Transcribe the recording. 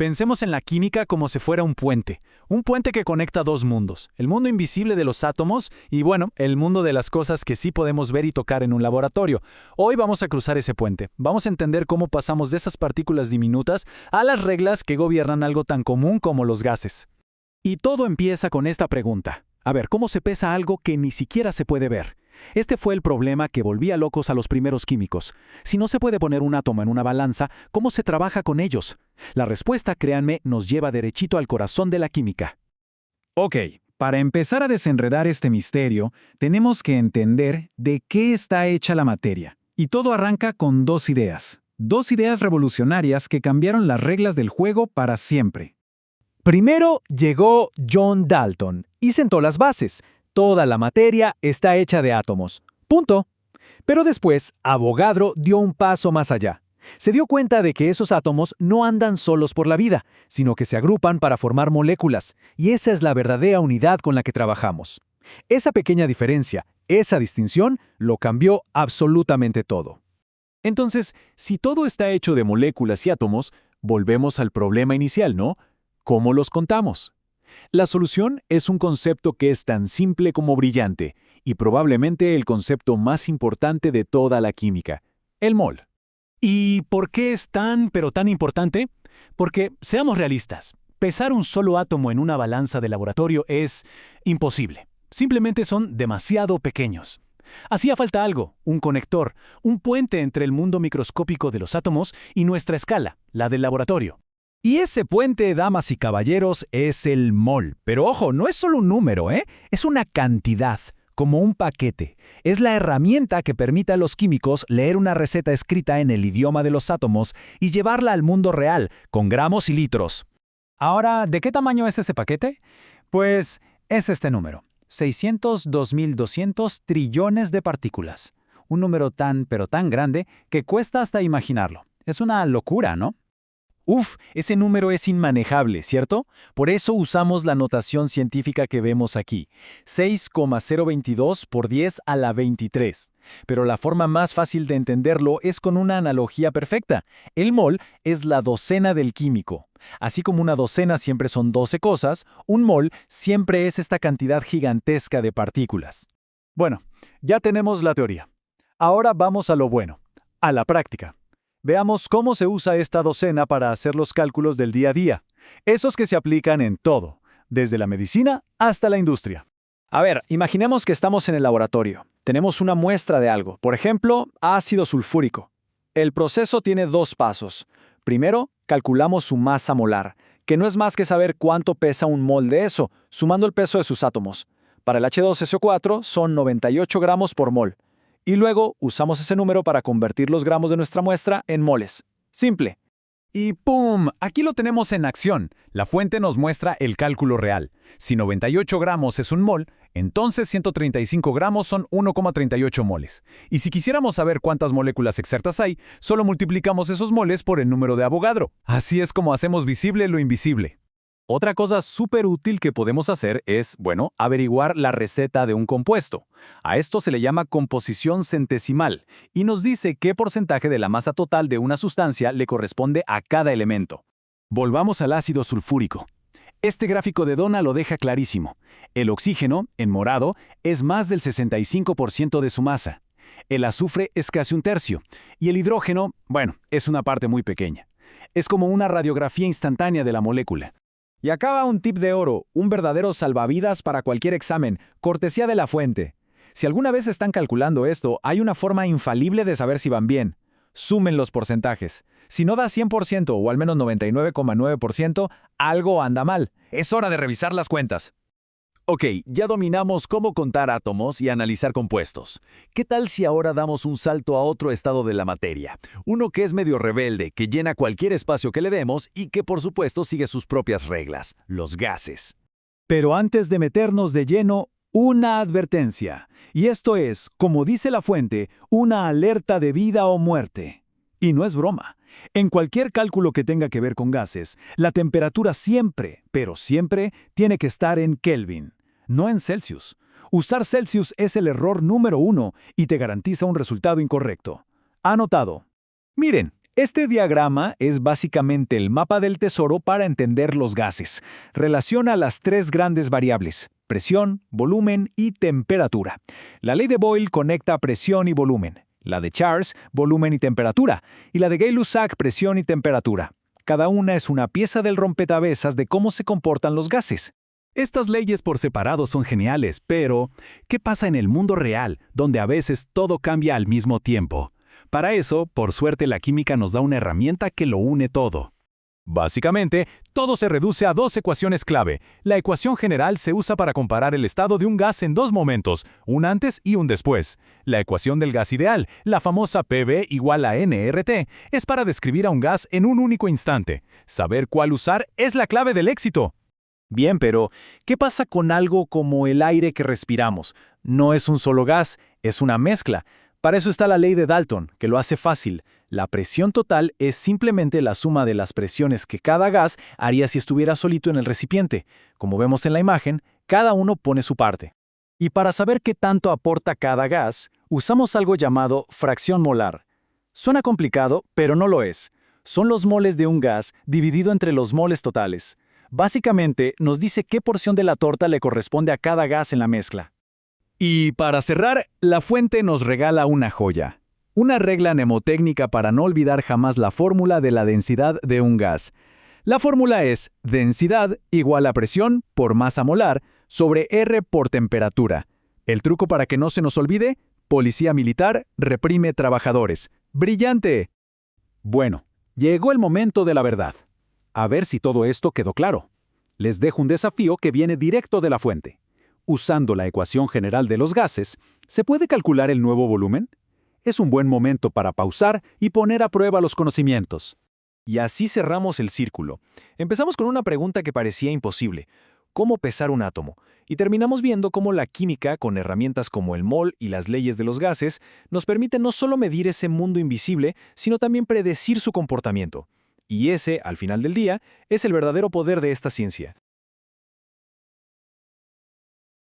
Pensemos en la química como si fuera un puente que conecta dos mundos, el mundo invisible de los átomos y, bueno, el mundo de las cosas que sí podemos ver y tocar en un laboratorio. Hoy vamos a cruzar ese puente, vamos a entender cómo pasamos de esas partículas diminutas a las reglas que gobiernan algo tan común como los gases. Y todo empieza con esta pregunta. A ver, ¿cómo se pesa algo que ni siquiera se puede ver? Este fue el problema que volvía locos a los primeros químicos. Si no se puede poner un átomo en una balanza, ¿cómo se trabaja con ellos? La respuesta, créanme, nos lleva derechito al corazón de la química. Ok, para empezar a desenredar este misterio, tenemos que entender de qué está hecha la materia. Y todo arranca con dos ideas revolucionarias que cambiaron las reglas del juego para siempre. Primero llegó John Dalton y sentó las bases. Toda la materia está hecha de átomos. Punto. Pero después, Avogadro dio un paso más allá. Se dio cuenta de que esos átomos no andan solos por la vida, sino que se agrupan para formar moléculas, y esa es la verdadera unidad con la que trabajamos. Esa pequeña diferencia, esa distinción, lo cambió absolutamente todo. Entonces, si todo está hecho de moléculas y átomos, volvemos al problema inicial, ¿no? ¿Cómo los contamos? La solución es un concepto que es tan simple como brillante, y probablemente el concepto más importante de toda la química, el mol. ¿Y por qué es tan importante? Porque, seamos realistas, pesar un solo átomo en una balanza de laboratorio es imposible. Simplemente son demasiado pequeños. Hacía falta algo, un conector, un puente entre el mundo microscópico de los átomos y nuestra escala, la del laboratorio. Y ese puente, damas y caballeros, es el mol. Pero ojo, no es solo un número, es una cantidad, como un paquete. Es la herramienta que permite a los químicos leer una receta escrita en el idioma de los átomos y llevarla al mundo real, con gramos y litros. Ahora, ¿de qué tamaño es ese paquete? Pues es este número, 602.200 trillones de partículas. Un número tan grande que cuesta hasta imaginarlo. Es una locura, ¿no? Ese número es inmanejable, ¿cierto? Por eso usamos la notación científica que vemos aquí, 6,022 por 10 a la 23. Pero la forma más fácil de entenderlo es con una analogía perfecta. El mol es la docena del químico. Así como una docena siempre son 12 cosas, un mol siempre es esta cantidad gigantesca de partículas. Bueno, ya tenemos la teoría. Ahora vamos a lo bueno, a la práctica. Veamos cómo se usa esta docena para hacer los cálculos del día a día, esos que se aplican en todo, desde la medicina hasta la industria. A ver, imaginemos que estamos en el laboratorio. Tenemos una muestra de algo, por ejemplo, ácido sulfúrico. El proceso tiene dos pasos. Primero, calculamos su masa molar, que no es más que saber cuánto pesa un mol de eso, sumando el peso de sus átomos. Para el H2SO4 son 98 gramos por mol. Y luego usamos ese número para convertir los gramos de nuestra muestra en moles. Simple. Y ¡pum! Aquí lo tenemos en acción. La fuente nos muestra el cálculo real. Si 98 gramos es un mol, entonces 135 gramos son 1,38 moles. Y si quisiéramos saber cuántas moléculas exactas hay, solo multiplicamos esos moles por el número de Avogadro. Así es como hacemos visible lo invisible. Otra cosa súper útil que podemos hacer es, averiguar la receta de un compuesto. A esto se le llama composición centesimal y nos dice qué porcentaje de la masa total de una sustancia le corresponde a cada elemento. Volvamos al ácido sulfúrico. Este gráfico de Donna lo deja clarísimo. El oxígeno, en morado, es más del 65% de su masa. El azufre es casi un tercio. Y el hidrógeno, es una parte muy pequeña. Es como una radiografía instantánea de la molécula. Y acá va un tip de oro, un verdadero salvavidas para cualquier examen, cortesía de la fuente. Si alguna vez están calculando esto, hay una forma infalible de saber si van bien. Sumen los porcentajes. Si no da 100% o al menos 99,9%, algo anda mal. Es hora de revisar las cuentas. Ok, ya dominamos cómo contar átomos y analizar compuestos. ¿Qué tal si ahora damos un salto a otro estado de la materia? Uno que es medio rebelde, que llena cualquier espacio que le demos y que por supuesto sigue sus propias reglas, los gases. Pero antes de meternos de lleno, una advertencia. Y esto es, como dice la fuente, una alerta de vida o muerte. Y no es broma. En cualquier cálculo que tenga que ver con gases, la temperatura siempre, pero siempre, tiene que estar en Kelvin, no en Celsius. Usar Celsius es el error número 1 y te garantiza un resultado incorrecto. Anotado. Miren, Este diagrama es básicamente el mapa del tesoro para entender los gases. Relaciona las tres grandes variables: presión, volumen y temperatura. La ley de Boyle conecta presión y volumen. La de Charles, volumen y temperatura. Y la de Gay-Lussac, presión y temperatura. Cada una es una pieza del rompecabezas de cómo se comportan los gases. Estas leyes por separado son geniales, pero ¿qué pasa en el mundo real, donde a veces todo cambia al mismo tiempo? Para eso, por suerte, la química nos da una herramienta que lo une todo. Básicamente, todo se reduce a dos ecuaciones clave. La ecuación general se usa para comparar el estado de un gas en dos momentos, un antes y un después. La ecuación del gas ideal, la famosa PV igual a nRT, es para describir a un gas en un único instante. Saber cuál usar es la clave del éxito. Bien, pero ¿qué pasa con algo como el aire que respiramos? No es un solo gas, es una mezcla. Para eso está la ley de Dalton, que lo hace fácil. La presión total es simplemente la suma de las presiones que cada gas haría si estuviera solito en el recipiente. Como vemos en la imagen, cada uno pone su parte. Y para saber qué tanto aporta cada gas, usamos algo llamado fracción molar. Suena complicado, pero no lo es. Son los moles de un gas dividido entre los moles totales. Básicamente, nos dice qué porción de la torta le corresponde a cada gas en la mezcla. Y para cerrar, la fuente nos regala una joya. Una regla mnemotécnica para no olvidar jamás la fórmula de la densidad de un gas. La fórmula es densidad igual a presión por masa molar sobre R por temperatura. El truco para que no se nos olvide: policía militar reprime trabajadores. ¡Brillante! Bueno, llegó el momento de la verdad. A ver si todo esto quedó claro. Les dejo un desafío que viene directo de la fuente. Usando la ecuación general de los gases, ¿se puede calcular el nuevo volumen? Es un buen momento para pausar y poner a prueba los conocimientos. Y así cerramos el círculo. Empezamos con una pregunta que parecía imposible: ¿cómo pesar un átomo? Y terminamos viendo cómo la química, con herramientas como el mol y las leyes de los gases, nos permite no solo medir ese mundo invisible, sino también predecir su comportamiento. Y ese, al final del día, es el verdadero poder de esta ciencia.